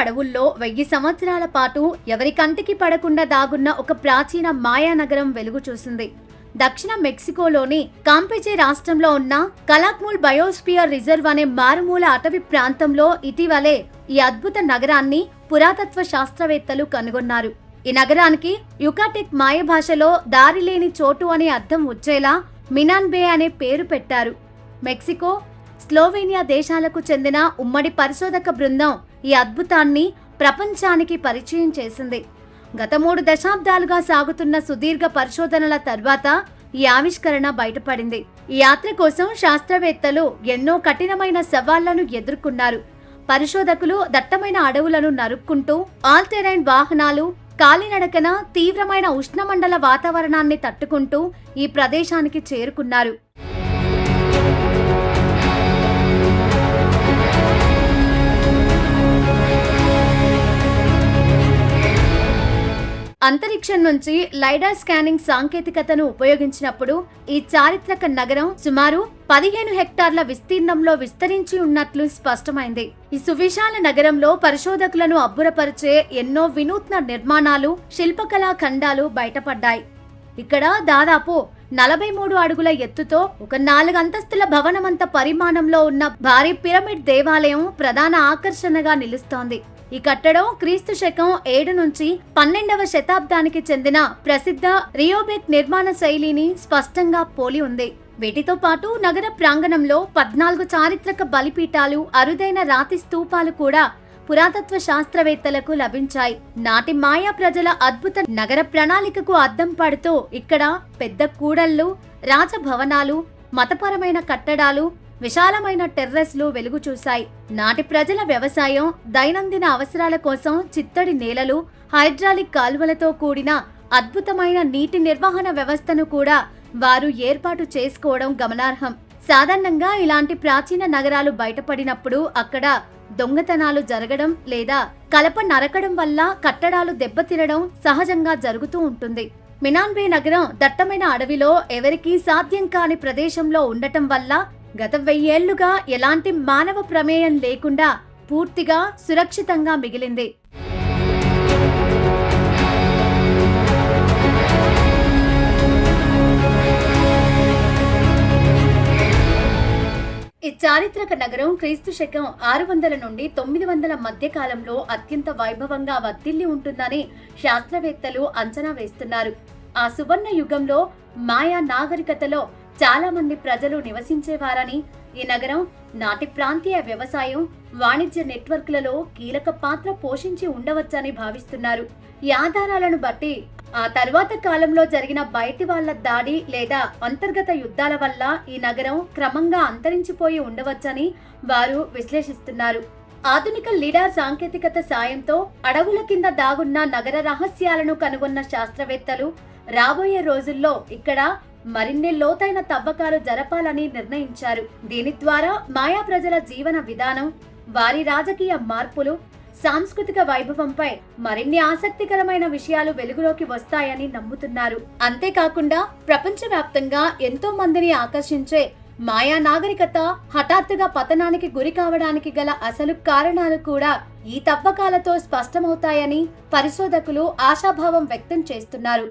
అడవుల్లో 1000 సంవత్సరాల పాటు ఎవరి కంటికి పడకుండా దాగున్న ఒక ప్రాచీన మాయా నగరం వెలుగు చూసింది. దక్షిణ మెక్సికోలోని కాంపెచే రాష్ట్రంలో ఉన్న కలాక్ముల్ బయోస్పియర్ రిజర్వ్ అనే మారుమూల అటవీ ప్రాంతంలో ఇటీవలే ఈ అద్భుత నగరాన్ని పురాతత్వ శాస్త్రవేత్తలు కనుగొన్నారు. ఈ నగరానికి యుకాటెక్ మాయ భాషలో దారి లేని చోటు అనే అర్థం వచ్చేలా మినాన్ బే అనే పేరు పెట్టారు. మెక్సికో, స్లోవేనియా దేశాలకు చెందిన ఉమ్మడి పరిశోధక బృందం ఈ అద్భుతాన్ని ప్రపంచానికి పరిచయం చేసింది. గత 3 దశాబ్దాలుగా సాగుతున్న సుదీర్ఘ పరిశోధనల తర్వాత ఈ ఆవిష్కరణ బయటపడింది. ఈ యాత్ర కోసం శాస్త్రవేత్తలు ఎన్నో కఠినమైన సవాళ్లను ఎదుర్కొన్నారు. పరిశోధకులు దట్టమైన అడవులను నరుక్కుంటూ ఆల్ టెరైన్ వాహనాలు, కాలినడకన తీవ్రమైన ఉష్ణమండల వాతావరణాన్ని తట్టుకుంటూ ఈ ప్రదేశానికి చేరుకున్నారు. అంతరిక్షం నుంచి లైడార్ స్కానింగ్ సాంకేతికతను ఉపయోగించినప్పుడు ఈ చారిత్రక నగరం సుమారు 15 హెక్టార్ల విస్తీర్ణంలో విస్తరించి ఉన్నట్లు స్పష్టమైంది. ఈ సువిశాల నగరంలో పరిశోధకులను అబ్బురపరిచే ఎన్నో వినూత్న నిర్మాణాలు, శిల్పకళా ఖండాలు బయటపడ్డాయి. ఇక్కడ దాదాపు 43 అడుగుల ఎత్తుతో ఒక 4 అంతస్తుల భవనమంత పరిమాణంలో ఉన్న భారీ పిరమిడ్ దేవాలయం ప్రధాన ఆకర్షణగా నిలుస్తోంది. ఈ కట్టడం క్రీస్తు శకం 7 నుంచి 12వ శతాబ్దానికి చెందిన ప్రసిద్ధ రియోబెక్ నిర్మాణ శైలిని స్పష్టంగా పోలి ఉంది. వీటితో పాటు నగర ప్రాంగణంలో 14 చారిత్రక బలిపీఠాలు, అరుదైన రాతి స్తూపాలు కూడా పురాతత్వ శాస్త్రవేత్తలకు లభించాయి. నాటి మాయా ప్రజల అద్భుత నగర ప్రణాళికకు అద్దం పడుతూ ఇక్కడ పెద్ద కూడళ్లు, రాజభవనాలు, మతపరమైన కట్టడాలు, విశాలమైన టెర్రస్లు వెలుగు చూశాయి. నాటి ప్రజల వ్యవసాయం, దైనందిన అవసరాల కోసం చిత్తడి నేలలు, హైడ్రాలిక్ కాల్వలతో కూడిన అద్భుతమైన నీటి నిర్వహణ వ్యవస్థను కూడా వారు ఏర్పాటు చేసుకోవడం గమనార్హం. సాధారణంగా ఇలాంటి ప్రాచీన నగరాలు బయటపడినప్పుడు అక్కడ దొంగతనాలు జరగడం లేదా కలప నరకడం వల్ల కట్టడాలు దెబ్బతినడం సహజంగా జరుగుతూ ఉంటుంది. మినాన్ బే నగరం దట్టమైన అడవిలో ఎవరికీ సాధ్యం కాని ప్రదేశంలో ఉండటం వల్ల గత 1000 ఏళ్లుగా ఎలాంటి మానవ ప్రమేయం లేకుండా పూర్తిగా సురక్షితంగా మిగిలింది. ఈ చారిత్రక నగరం క్రీస్తు శకం 600 నుండి 900 మధ్య కాలంలో అత్యంత వైభవంగా వర్ధిల్లి ఉంటుందని శాస్త్రవేత్తలు అంచనా వేస్తున్నారు. ఆ సువర్ణ యుగంలో మాయా నాగరికతలో చాలా మంది ప్రజలు నివసించేవారని, ఈ నగరం నాటి ప్రాంతీయ వ్యవసాయం, వాణిజ్య నెట్వర్క్లలో కీలక పాత్ర పోషించి ఉండవచ్చని భావిస్తున్నారు. ఈ ఆధారాలను బట్టి ఆ తర్వాత కాలంలో జరిగిన బయటి వాళ్ల దాడి లేదా అంతర్గత యుద్ధాల వల్ల ఈ నగరం క్రమంగా అంతరించిపోయి ఉండవచ్చని వారు విశ్లేషిస్తున్నారు. ఆధునిక లిడార్ సాంకేతికత సాయంతో అడవుల కింద దాగున్న నగర రహస్యాలను కనుగొన్న శాస్త్రవేత్తలు రాబోయే రోజుల్లో ఇక్కడ మరిన్ని లోతైన తవ్వకాలు జరపాలని నిర్ణయించారు. దీని ద్వారా మాయా ప్రజల జీవన విధానం, వారి రాజకీయ మార్పులు, సాంస్కృతిక వైభవంపై మరిన్ని ఆసక్తికరమైన విషయాలు వెలుగులోకి వస్తాయని నమ్ముతున్నారు. అంతేకాకుండా ప్రపంచవ్యాప్తంగా ఎంతో మందిని ఆకర్షించే మాయా నాగరికత హఠాత్తుగా పతనానికి గురి కావడానికి గల అసలు కారణాలు కూడా ఈ తవ్వకాలతో స్పష్టమవుతాయని పరిశోధకులు ఆశాభావం వ్యక్తం చేస్తున్నారు.